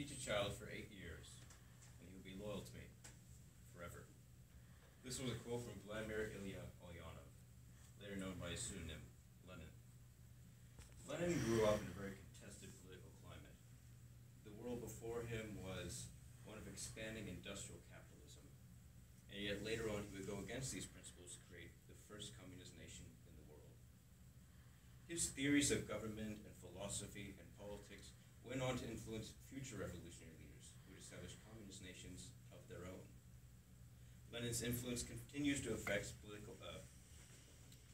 teach a child for 8 years, and he will be loyal to me forever. This was a quote from Vladimir Ulyanov, later known by his pseudonym, Lenin. Lenin grew up in a very contested political climate. The world before him was one of expanding industrial capitalism, and yet later on he would go against these principles to create the first communist nation in the world. His theories of government and philosophy and politics went on to influence future revolutionary leaders who would establish communist nations of their own. Lenin's influence continues to affect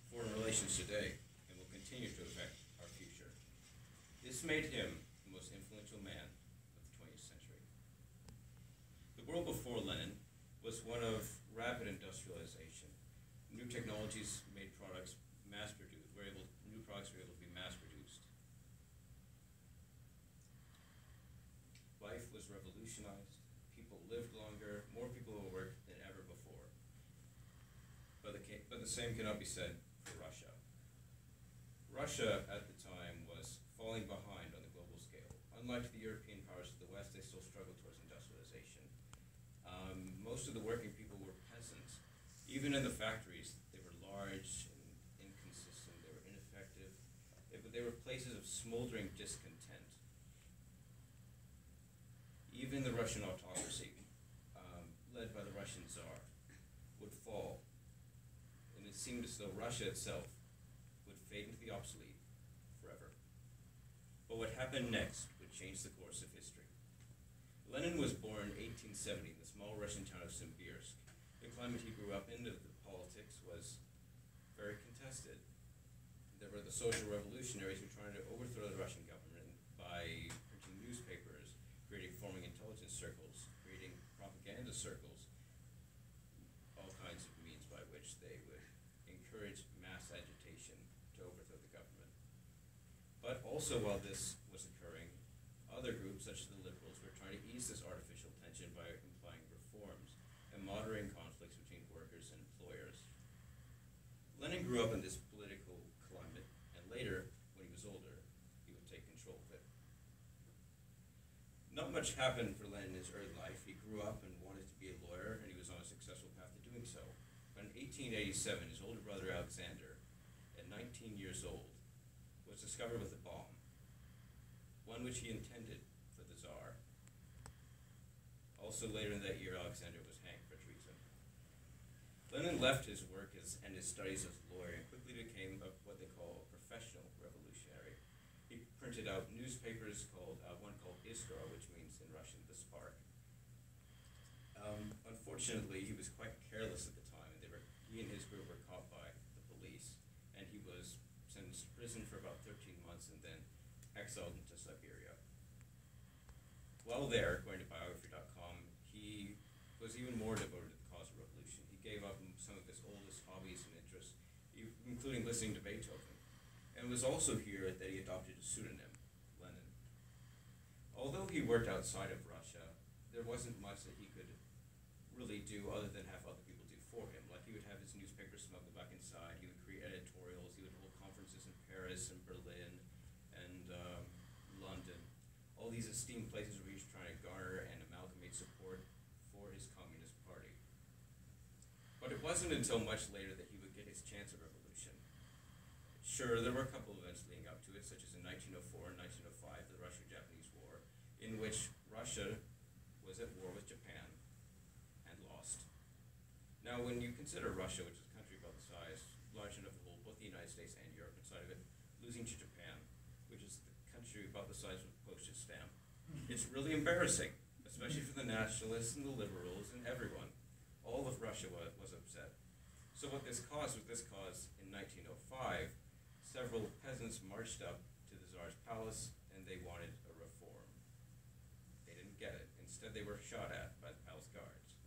foreign relations today and will continue to affect our future. This made him the most influential man of the 20th century. The world before Lenin was one of rapid industrialization. New technologies made products mass-produced, new products were able to be mass-produced. Life was revolutionized, people lived longer, more people will work than ever before. But the same cannot be said for Russia. Russia at the time was falling behind on the global scale. Unlike the European powers to the west, they still struggled towards industrialization. Most of the working people were peasants. Even in the factories, they were large and inconsistent, they were ineffective, but they were places of smoldering discontent. Even the Russian autocracy, led by the Russian Tsar, would fall. And it seemed as though Russia itself would fade into the obsolete forever. But what happened next would change the course of history. Lenin was born in 1870 in the small Russian town of Simbirsk. The climate he grew up in, the politics, was very contested. There were the social revolutionaries who were trying to overthrow the Russian government by printing newspapers, forming intelligence circles, creating propaganda circles, all kinds of means by which they would encourage mass agitation to overthrow the government. But also while this was occurring, other groups such as the liberals were trying to ease this artificial tension by implying reforms and moderating conflicts between workers and employers. Lenin grew up in this political climate, and later, when he was older, he would take control of it. Not much happened for Lenin in his early life. He grew up and wanted to be a lawyer, and he was on a successful path to doing so. But in 1887, his older brother Alexander, at 19 years old, was discovered with a bomb, one which he intended for the Tsar. Also later in that year, Alexander was hanged for treason. Lenin left his work and his studies as a lawyer and quickly became what they call a professional revolutionary. He printed out newspapers one called Iskra, which means in Russian, the spark. Unfortunately, he was quite careless at the time, and he and his group were caught by the police, and he was sentenced to prison for about 13 months and then exiled into Siberia. While there, according to biography.com, he was even more devoted to the cause of revolution. He gave up some of his oldest hobbies and interests, including listening to Beethoven. And it was also here that he adopted a pseudonym, Lenin. Although he worked outside of Russia, there wasn't much that he could really do other than have other people do for him. Like, he would have his newspaper smuggled back inside, he would create editorials, he would hold conferences in Paris and Berlin and London. All these esteemed places where he was trying to garner and amalgamate support for his Communist Party. But it wasn't until much later that he would get his chance at revolution. Sure, there were a couple of events leading up to it, such as in 1904 and 1905, the Russo-Japanese War, in which Russia was at war with Japan and lost. Now, when you consider Russia, which is a country about the size, large enough to hold both the United States and Europe inside of it, losing to Japan, which is the country about the size of a postage stamp, it's really embarrassing, especially for the nationalists and the liberals and everyone. All of Russia was upset. So what this caused in 1905, several peasants marched up to the Tsar's palace and they wanted a reform. They didn't get it. Instead, they were shot at by the palace guards.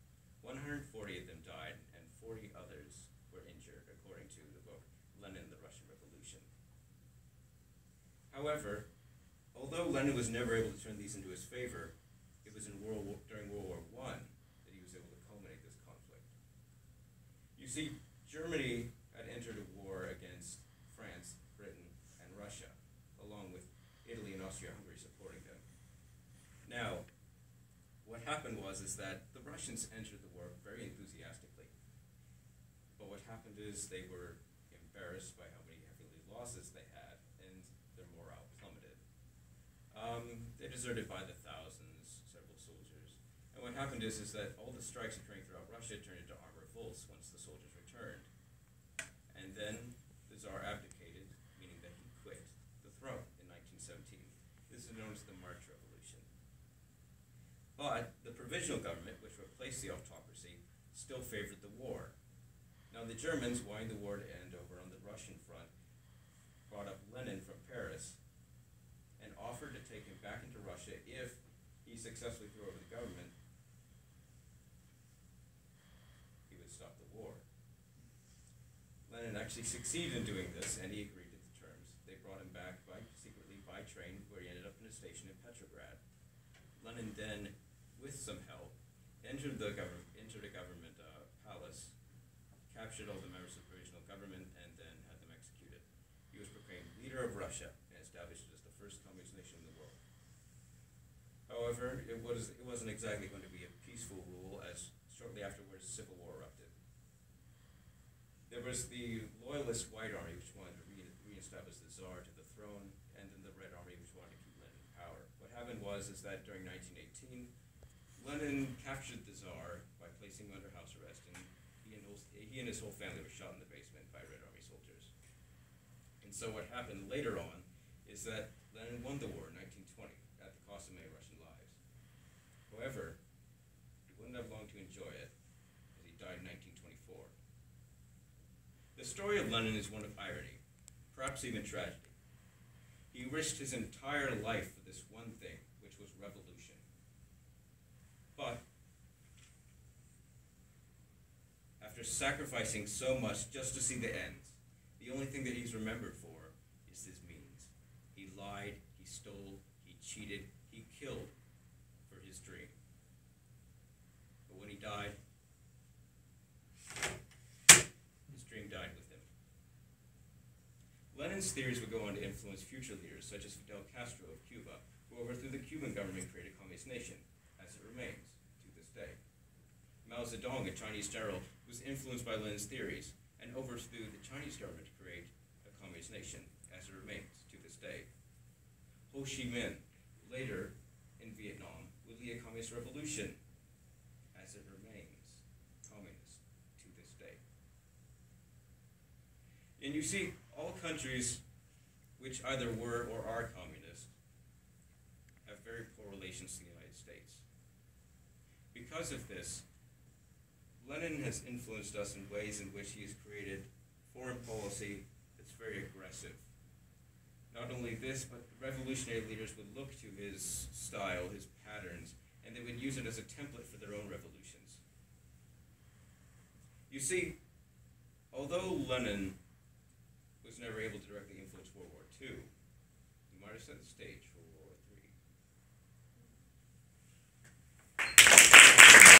140 of them died and 40 others were injured, according to the book Lenin, the Russian Revolution. However, although Lenin was never able to turn these into his favor, it was during World War I that he was able to culminate this conflict. You see, Germany had entered a war against France, Britain, and Russia, along with Italy and Austria-Hungary supporting them. Now, what happened is that the Russians entered the war very enthusiastically. But what happened is they were embarrassed by how many heavy losses they had, and their morale plummeted. They deserted by the thousands, several soldiers. And what happened is that all the strikes occurring throughout Russia turned into armed revolts once the soldiers returned. And then the Tsar abdicated, meaning that he quit the throne in 1917. This is known as the March Revolution. But the provisional government, which replaced the autocracy, still favored the war. Now the Germans, wanting the war to end over on the Russian front, brought up Lenin from Paris and offered to take him back into Russia if he successfully threw over the government. He would stop the war. Lenin actually succeeded in doing this, and he agreed to the terms. They brought him back secretly by train, where he ended up in a station in Petrograd. Lenin then, with some help, entered a government palace, captured all the members of the provisional government, and then had them executed. He was proclaimed leader of Russia and established it as the first communist nation in the world. However, it wasn't exactly going to be a peaceful rule, as shortly afterwards a civil war erupted. There was the loyalist White Army, which wanted to reestablish the Tsar to the throne, and then the Red Army, which wanted to keep Lenin in power. What happened is that during 1918, Lenin captured the Tsar by placing him under house arrest, and he and his whole family were shot in the basement by Red Army soldiers. And so what happened later on is that Lenin won the war in 1920 at the cost of many Russian lives. However, he wouldn't have long to enjoy it, as he died in 1924. The story of Lenin is one of irony, perhaps even tragedy. He risked his entire life for this one thing, which was revolution. But after sacrificing so much just to see the end, the only thing that he's remembered for is his means. He lied, he stole, he cheated, he killed for his dream. But when he died, his dream died with him. Lenin's theories would go on to influence future leaders such as Fidel Castro of Cuba, who overthrew the Cuban government and created a communist nation, as it remains to this day. Mao Zedong, a Chinese general, was influenced by Lenin's theories and overthrew the Chinese government to create a communist nation, as it remains to this day. Ho Chi Minh, later in Vietnam, would lead a communist revolution, as it remains communist to this day. And you see, all countries which either were or are communist have very poor relations to the United States. Because of this, Lenin has influenced us in ways in which he has created foreign policy that's very aggressive. Not only this, but revolutionary leaders would look to his style, his patterns, and they would use it as a template for their own revolutions. You see, although Lenin was never able to directly influence World War II, he might have set the stage for World War